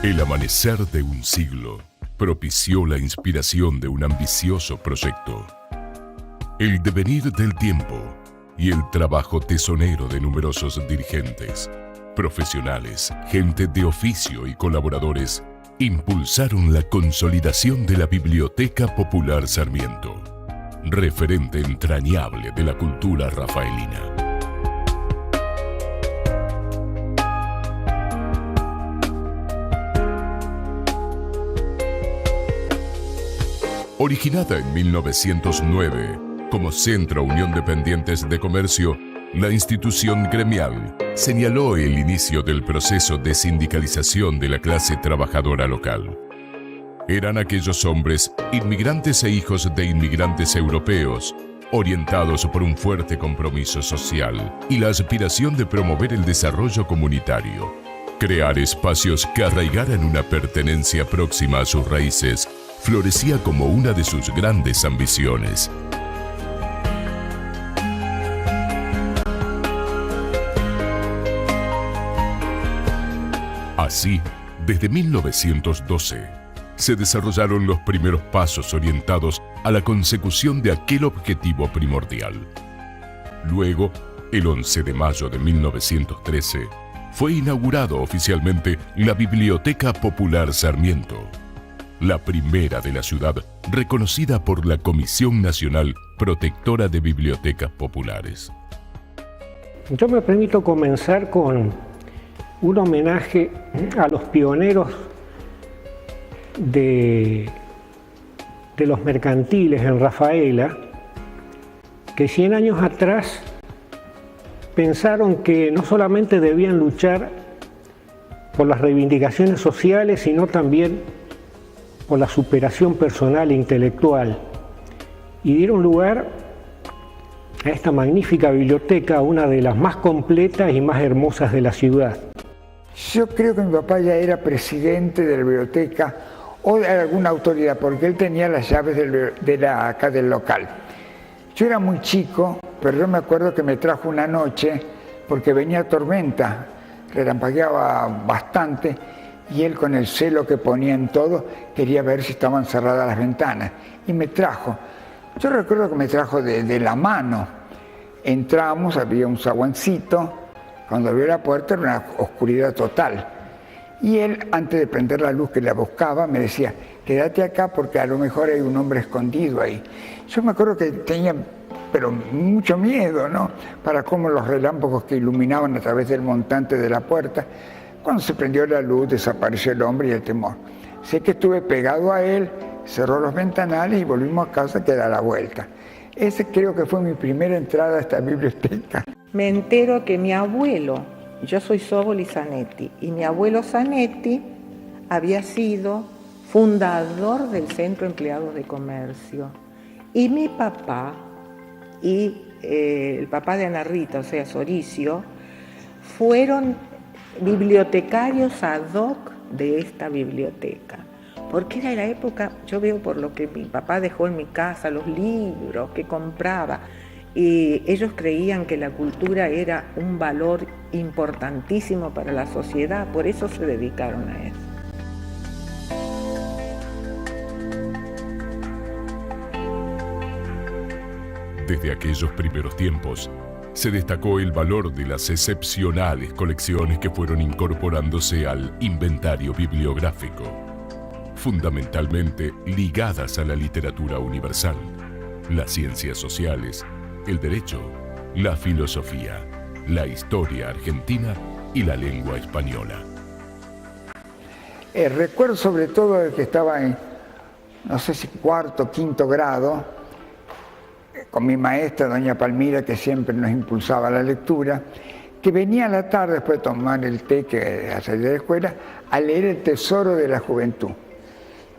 El amanecer de un siglo propició la inspiración de un ambicioso proyecto. El devenir del tiempo y el trabajo tesonero de numerosos dirigentes, profesionales, gente de oficio y colaboradores impulsaron la consolidación de la Biblioteca Popular Sarmiento, referente entrañable de la cultura rafaelina. Originada en 1909 como Centro Unión Dependientes de Comercio, la institución gremial señaló el inicio del proceso de sindicalización de la clase trabajadora local. Eran aquellos hombres, inmigrantes e hijos de inmigrantes europeos, orientados por un fuerte compromiso social y la aspiración de promover el desarrollo comunitario, crear espacios que arraigaran una pertenencia próxima a sus raíces, florecía como una de sus grandes ambiciones. Así, desde 1912, se desarrollaron los primeros pasos orientados a la consecución de aquel objetivo primordial. Luego, el 11 de mayo de 1913, fue inaugurado oficialmente la Biblioteca Popular Sarmiento, la primera de la ciudad reconocida por la Comisión Nacional Protectora de Bibliotecas Populares. Yo me permito comenzar con un homenaje a los pioneros de los mercantiles en Rafaela, que 100 años atrás pensaron que no solamente debían luchar por las reivindicaciones sociales, sino también por la superación personal e intelectual, y dieron lugar a esta magnífica biblioteca, una de las más completas y más hermosas de la ciudad. Yo creo que mi papá ya era presidente de la biblioteca o de alguna autoridad, porque él tenía las llaves acá del local. Yo era muy chico, pero yo me acuerdo que me trajo una noche, porque venía tormenta, relampagueaba bastante, y él, con el celo que ponía en todo, quería ver si estaban cerradas las ventanas, y me trajo. Yo recuerdo que me trajo de la mano. Entramos, había un zaguancito, cuando abrió la puerta era una oscuridad total. Y él, antes de prender la luz que la buscaba, me decía, quédate acá porque a lo mejor hay un hombre escondido ahí. Yo me acuerdo que tenía, pero mucho miedo, ¿no? Para cómo los relámpagos que iluminaban a través del montante de la puerta. Cuando se prendió la luz, desapareció el hombre y el temor. Sé que estuve pegado a él, cerró los ventanales y volvimos a casa que da la vuelta. Ese creo que fue mi primera entrada a esta biblioteca. Me entero que mi abuelo, yo soy Sóboli Zanetti, y mi abuelo Zanetti había sido fundador del Centro Empleados de Comercio. Y mi papá y el papá de Ana Rita, o sea, Soricio, fueron bibliotecarios ad hoc de esta biblioteca. Porque era la época, yo veo por lo que mi papá dejó en mi casa, los libros que compraba, y ellos creían que la cultura era un valor importantísimo para la sociedad, por eso se dedicaron a eso. Desde aquellos primeros tiempos, se destacó el valor de las excepcionales colecciones que fueron incorporándose al inventario bibliográfico, fundamentalmente ligadas a la literatura universal, las ciencias sociales, el derecho, la filosofía, la historia argentina y la lengua española. Recuerdo sobre todo el que estaba en, no sé si cuarto, quinto grado, con mi maestra, doña Palmira, que siempre nos impulsaba la lectura, que venía a la tarde, después de tomar el té que a salir de la escuela, a leer El Tesoro de la Juventud,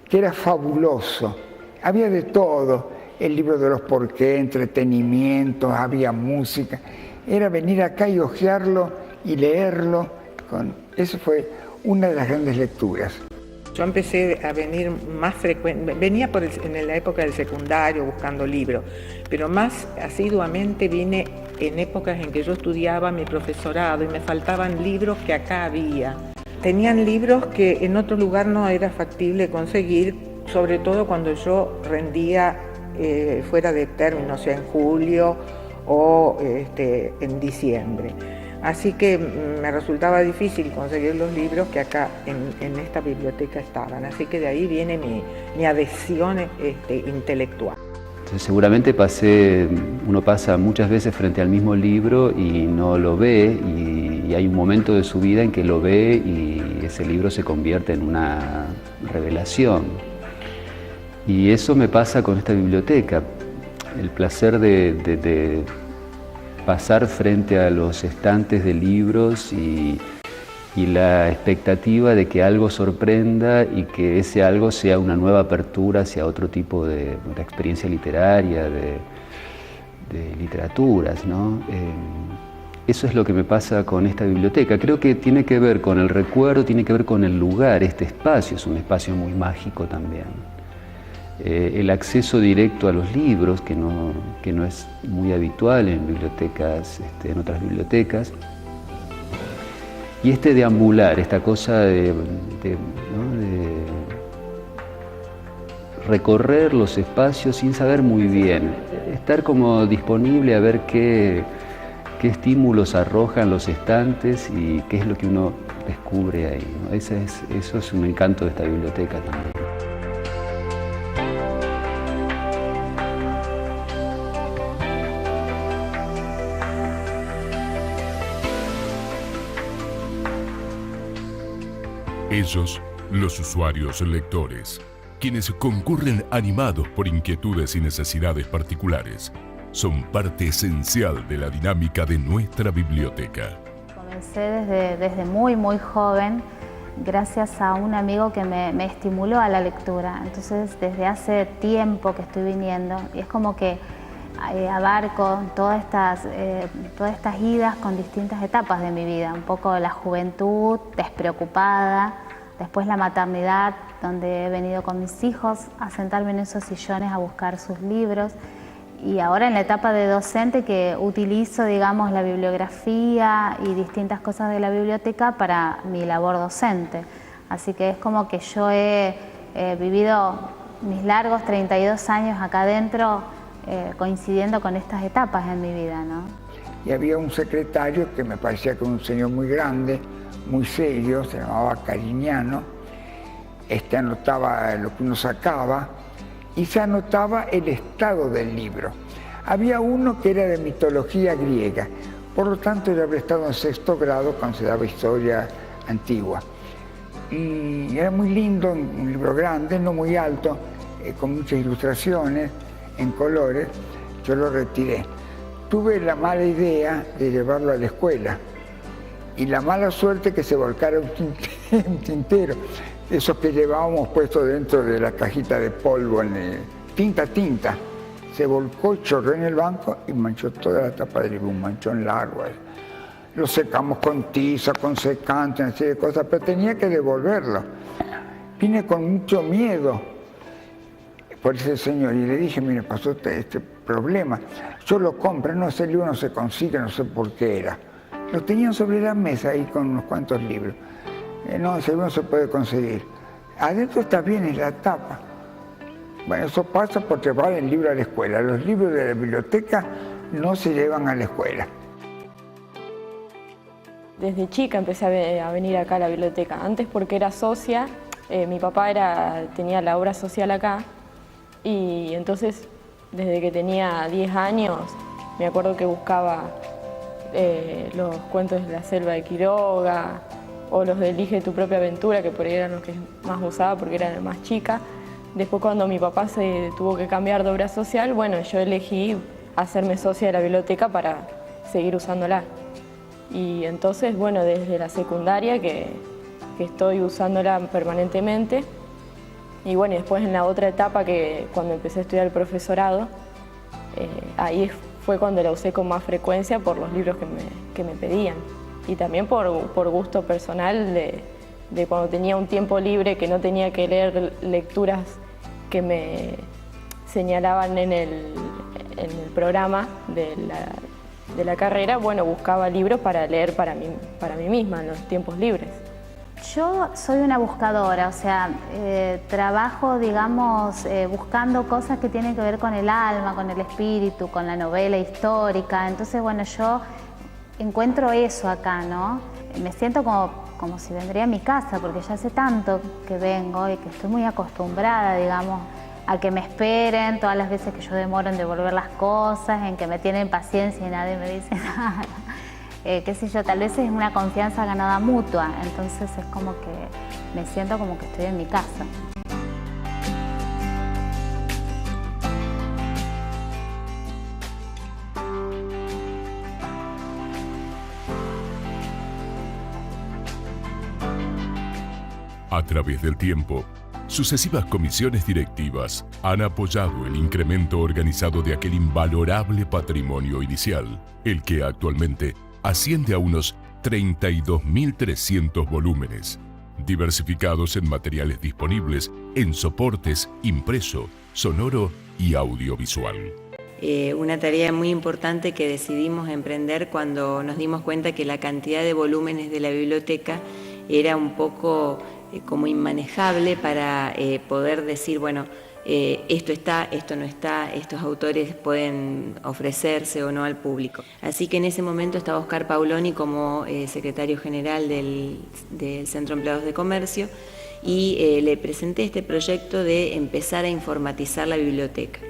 que era fabuloso. Había de todo, el libro de los porqué, entretenimientos, había música. Era venir acá y hojearlo y leerlo. Eso fue una de las grandes lecturas. Yo empecé a venir más frecuente, venía en la época del secundario buscando libros, pero más asiduamente vine en épocas en que yo estudiaba mi profesorado y me faltaban libros que acá había. tenían libros que en otro lugar no era factible conseguir, sobre todo cuando yo rendía fuera de término, o sea, en julio o en diciembre. Así que me resultaba difícil conseguir los libros que acá en esta biblioteca estaban. Así que de ahí viene mi adhesión intelectual. Entonces, seguramente uno pasa muchas veces frente al mismo libro y no lo ve, y hay un momento de su vida en que lo ve y ese libro se convierte en una revelación. Y eso me pasa con esta biblioteca, el placer de pasar frente a los estantes de libros y la expectativa de que algo sorprenda y que ese algo sea una nueva apertura hacia otro tipo de experiencia literaria, de literaturas, ¿no? Eso es lo que me pasa con esta biblioteca. Creo que tiene que ver con el recuerdo, tiene que ver con el lugar. Este espacio es un espacio muy mágico también. El acceso directo a los libros, que no es muy habitual en bibliotecas, en otras bibliotecas. Y deambular, esta cosa de recorrer los espacios sin saber muy bien, estar como disponible a ver qué estímulos arrojan los estantes y qué es lo que uno descubre ahí, ¿no? Eso es un encanto de esta biblioteca también. Ellos, los usuarios lectores, quienes concurren animados por inquietudes y necesidades particulares, son parte esencial de la dinámica de nuestra biblioteca. Comencé desde muy joven, gracias a un amigo que me estimuló a la lectura. Entonces, desde hace tiempo que estoy viniendo, y es como que abarco todas estas idas con distintas etapas de mi vida. Un poco la juventud despreocupada, después la maternidad, donde he venido con mis hijos a sentarme en esos sillones a buscar sus libros, y ahora en la etapa de docente, que utilizo, digamos, la bibliografía y distintas cosas de la biblioteca para mi labor docente. Así que es como que yo he vivido mis largos 32 años acá adentro, coincidiendo con estas etapas en mi vida, ¿no? Y había un secretario que me parecía que era un señor muy grande, muy serio, se llamaba Cariñano. Anotaba lo que uno sacaba y se anotaba el estado del libro. Había uno que era de mitología griega, por lo tanto yo había estado en 6º grado cuando se daba historia antigua. Y era muy lindo, un libro grande, no muy alto, con muchas ilustraciones en colores. Yo lo retiré. Tuve la mala idea de llevarlo a la escuela y la mala suerte que se volcara un tintero, esos que llevábamos puesto dentro de la cajita de polvo, tinta. Se volcó, chorró en el banco y manchó toda la tapa del libro, un manchón largo. Lo secamos con tiza, con secante, una serie de cosas, pero tenía que devolverlo. Vine con mucho miedo por ese señor y le dije, mire, pasó este problema. Yo lo compré, no, ese libro no se consigue, no sé por qué era. Lo tenían sobre la mesa ahí con unos cuantos libros. No, ese libro no se puede conseguir. Adentro está bien, es la tapa. Bueno, eso pasa por llevar el libro a la escuela. Los libros de la biblioteca no se llevan a la escuela. Desde chica empecé a venir acá a la biblioteca. Antes porque era socia, mi papá tenía la obra social acá, y entonces desde que tenía 10 años me acuerdo que buscaba los cuentos de la selva de Quiroga o los de Elige tu propia aventura, que por ahí eran los que más usaba porque era más chica. Después, cuando mi papá se tuvo que cambiar de obra social, bueno, yo elegí hacerme socia de la biblioteca para seguir usándola. Y entonces, bueno, desde la secundaria que estoy usándola permanentemente. Y bueno, y después en la otra etapa, que cuando empecé a estudiar el profesorado, ahí fue cuando la usé con más frecuencia por los libros que me pedían. Y también por gusto personal de cuando tenía un tiempo libre que no tenía que leer lecturas que me señalaban en el programa de la carrera, bueno, buscaba libros para leer para mí misma en los tiempos libres. Yo soy una buscadora, o sea, trabajo, digamos, buscando cosas que tienen que ver con el alma, con el espíritu, con la novela histórica. Entonces, bueno, yo encuentro eso acá, ¿no? Me siento como si vendría a mi casa, porque ya hace tanto que vengo y que estoy muy acostumbrada, digamos, a que me esperen todas las veces que yo demoro en devolver las cosas, en que me tienen paciencia y nadie me dice nada. Qué sé yo, tal vez es una confianza ganada mutua, entonces es como que me siento como que estoy en mi casa. A través del tiempo, sucesivas comisiones directivas han apoyado el incremento organizado de aquel invalorable patrimonio inicial, el que actualmente asciende a unos 32.300 volúmenes, diversificados en materiales disponibles en soportes impreso, sonoro y audiovisual. Una tarea muy importante que decidimos emprender cuando nos dimos cuenta que la cantidad de volúmenes de la biblioteca era un poco como inmanejable para poder decir, bueno, esto está, esto no está, estos autores pueden ofrecerse o no al público. Así que en ese momento estaba Oscar Pauloni como secretario general del Centro de Empleados de Comercio y le presenté este proyecto de empezar a informatizar la biblioteca.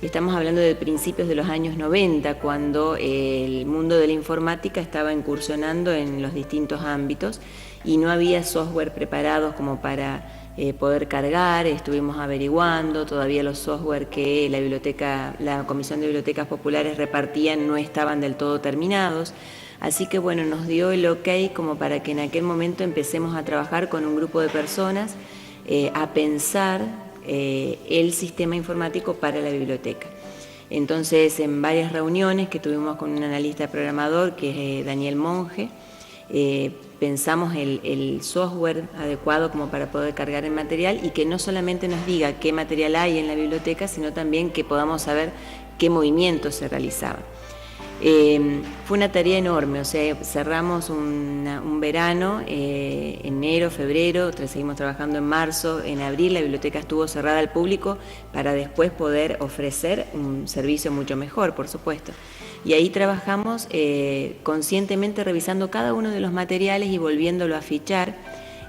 Estamos hablando de principios de los años 90, cuando el mundo de la informática estaba incursionando en los distintos ámbitos y no había software preparados como para poder cargar. Estuvimos averiguando, todavía los software que la Comisión de Bibliotecas Populares repartían no estaban del todo terminados. Así que bueno, nos dio el ok como para que en aquel momento empecemos a trabajar con un grupo de personas a pensar el sistema informático para la biblioteca. Entonces, en varias reuniones que tuvimos con un analista programador, que es Daniel Monge, pensamos el software adecuado como para poder cargar el material y que no solamente nos diga qué material hay en la biblioteca, sino también que podamos saber qué movimientos se realizaban. Fue una tarea enorme, o sea, cerramos un verano, enero, febrero, seguimos trabajando en marzo, en abril la biblioteca estuvo cerrada al público para después poder ofrecer un servicio mucho mejor, por supuesto. Y ahí trabajamos conscientemente revisando cada uno de los materiales y volviéndolo a fichar.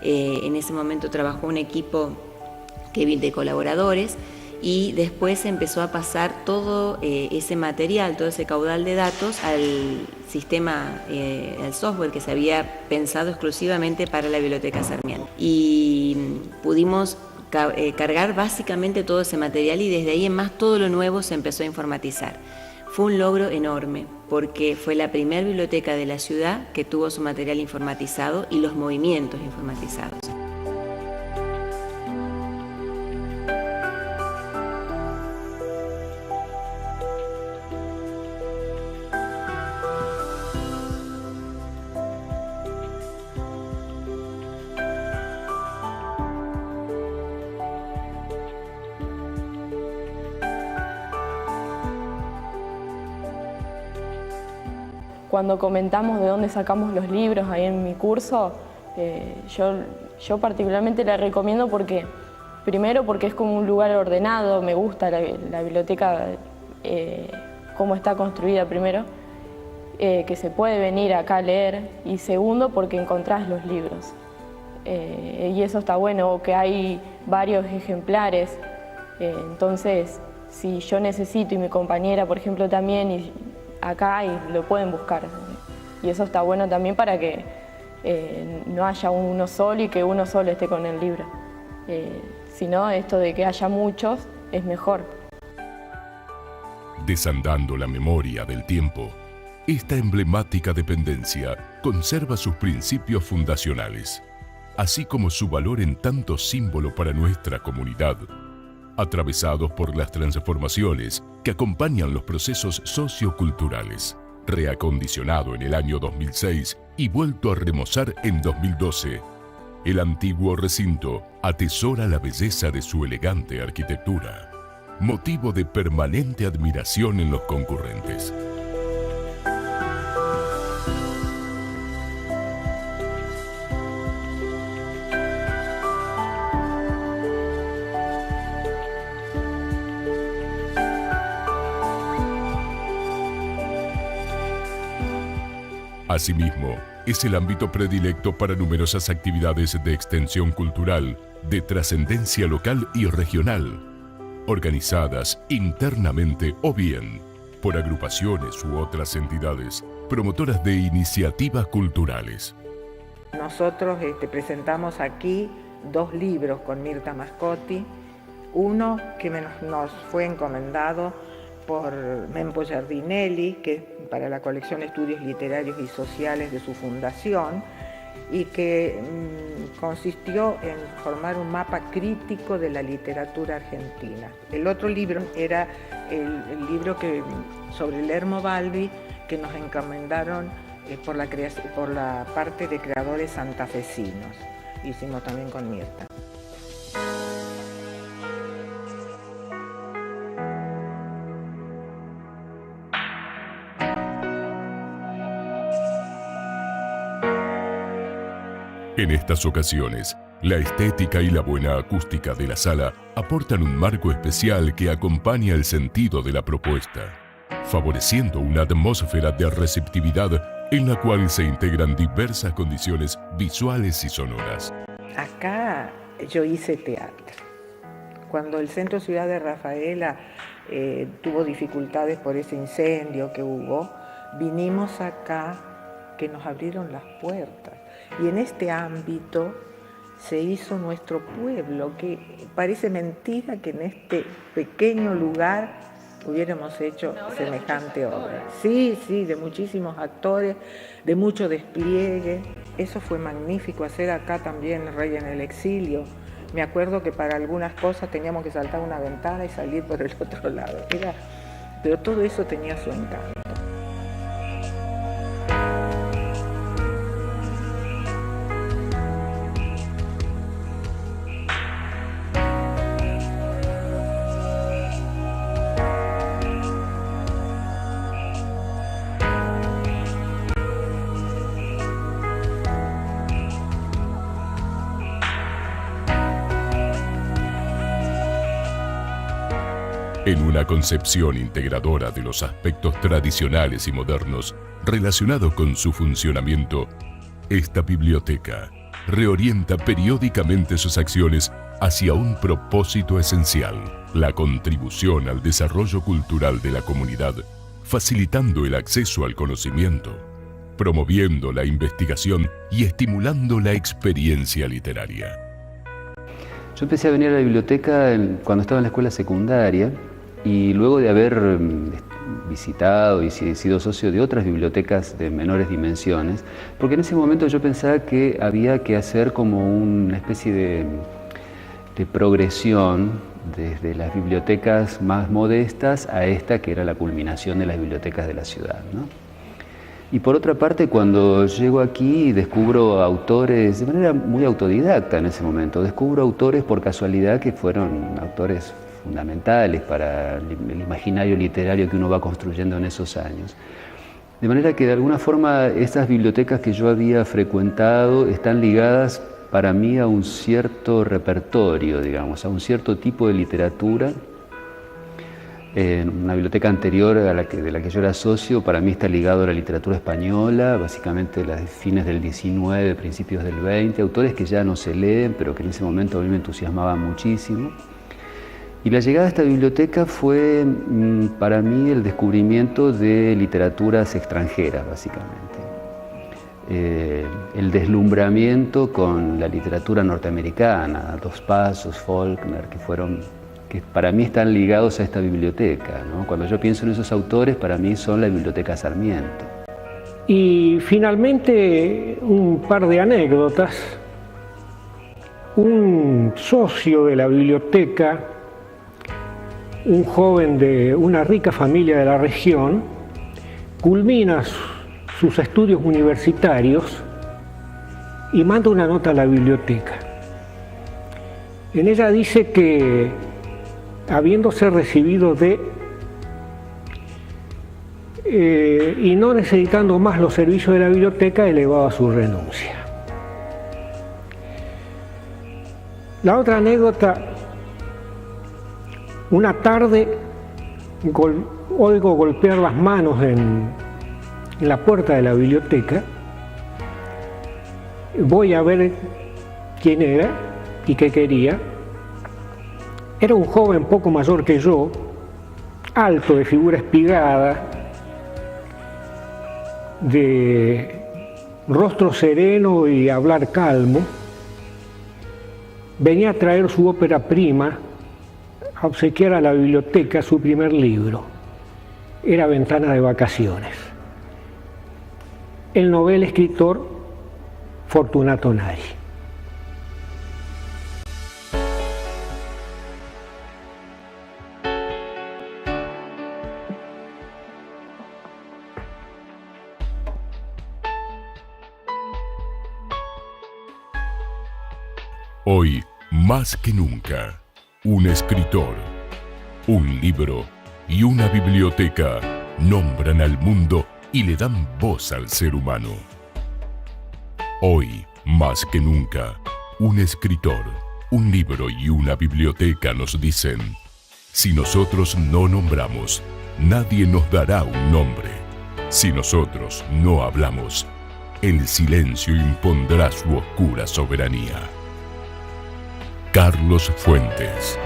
En ese momento trabajó un equipo de colaboradores y después se empezó a pasar todo ese material, todo ese caudal de datos al sistema, al software que se había pensado exclusivamente para la Biblioteca Sarmiento. Y pudimos cargar básicamente todo ese material y desde ahí en más todo lo nuevo se empezó a informatizar. Fue un logro enorme porque fue la primera biblioteca de la ciudad que tuvo su material informatizado y los movimientos informatizados. Cuando comentamos de dónde sacamos los libros ahí en mi curso, yo particularmente la recomiendo porque, primero porque es como un lugar ordenado, me gusta la biblioteca, cómo está construida primero, que se puede venir acá a leer, y segundo porque encontrás los libros. Y eso está bueno, que hay varios ejemplares, entonces si yo necesito y mi compañera, por ejemplo, también, acá y lo pueden buscar. Y eso está bueno también para que no haya uno solo y que uno solo esté con el libro. Sino esto de que haya muchos es mejor. Desandando la memoria del tiempo, esta emblemática dependencia conserva sus principios fundacionales, así como su valor en tanto símbolo para nuestra comunidad, atravesados por las transformaciones que acompañan los procesos socioculturales. Reacondicionado en el año 2006 y vuelto a remozar en 2012, el antiguo recinto atesora la belleza de su elegante arquitectura, motivo de permanente admiración en los concurrentes. Asimismo, es el ámbito predilecto para numerosas actividades de extensión cultural, de trascendencia local y regional, organizadas internamente o bien por agrupaciones u otras entidades promotoras de iniciativas culturales. Nosotros presentamos aquí 2 libros con Mirta Mascotti, uno que nos fue encomendado por Mempo Giardinelli, que es para la colección Estudios Literarios y Sociales de su fundación, y que consistió en formar un mapa crítico de la literatura argentina. El otro libro era el libro sobre Lermo Balbi, que nos encomendaron por la parte de creadores santafesinos. Hicimos también con Mirta. En estas ocasiones, la estética y la buena acústica de la sala aportan un marco especial que acompaña el sentido de la propuesta, favoreciendo una atmósfera de receptividad en la cual se integran diversas condiciones visuales y sonoras. Acá yo hice teatro. Cuando el Centro Ciudad de Rafaela tuvo dificultades por ese incendio que hubo, vinimos acá, que nos abrieron las puertas. Y en este ámbito se hizo nuestro pueblo, que parece mentira que en este pequeño lugar hubiéramos hecho semejante obra. Sí, de muchísimos actores, de mucho despliegue. Eso fue magnífico, hacer acá también Rey en el Exilio. Me acuerdo que para algunas cosas teníamos que saltar una ventana y salir por el otro lado. Pero todo eso tenía su encanto. En una concepción integradora de los aspectos tradicionales y modernos relacionados con su funcionamiento, esta biblioteca reorienta periódicamente sus acciones hacia un propósito esencial: la contribución al desarrollo cultural de la comunidad, facilitando el acceso al conocimiento, promoviendo la investigación y estimulando la experiencia literaria. Yo empecé a venir a la biblioteca cuando estaba en la escuela secundaria, y luego de haber visitado y sido socio de otras bibliotecas de menores dimensiones, porque en ese momento yo pensaba que había que hacer como una especie de progresión desde las bibliotecas más modestas a esta que era la culminación de las bibliotecas de la ciudad, ¿no? Y por otra parte, cuando llego aquí descubro autores de manera muy autodidacta en ese momento, descubro autores por casualidad que fueron autores fundamentales para el imaginario literario que uno va construyendo en esos años. De manera que de alguna forma esas bibliotecas que yo había frecuentado están ligadas para mí a un cierto repertorio, digamos, a un cierto tipo de literatura. Una biblioteca anterior de la que yo era socio, para mí está ligado a la literatura española, básicamente las fines del XIX, principios del XX, autores que ya no se leen, pero que en ese momento a mí me entusiasmaban muchísimo. Y la llegada a esta biblioteca fue para mí el descubrimiento de literaturas extranjeras, básicamente. El deslumbramiento con la literatura norteamericana, Dos Pasos, Faulkner, que para mí están ligados a esta biblioteca, ¿no? Cuando yo pienso en esos autores, para mí son la Biblioteca Sarmiento. Y finalmente, un par de anécdotas. Un socio de la biblioteca, un joven de una rica familia de la región, culmina sus estudios universitarios y manda una nota a la biblioteca. En ella dice que, habiéndose recibido y no necesitando más los servicios de la biblioteca, elevaba su renuncia. La otra anécdota: una tarde oigo golpear las manos en la puerta de la biblioteca. Voy a ver quién era y qué quería. Era un joven poco mayor que yo, alto, de figura espigada, de rostro sereno y hablar calmo. Venía a traer su ópera prima, a obsequiar a la biblioteca su primer libro. Era Ventana de vacaciones. El novel escritor Fortunato Nari. Hoy, más que nunca, un escritor, un libro y una biblioteca nombran al mundo y le dan voz al ser humano. Hoy, más que nunca, un escritor, un libro y una biblioteca nos dicen: si nosotros no nombramos, nadie nos dará un nombre. Si nosotros no hablamos, el silencio impondrá su oscura soberanía. Carlos Fuentes.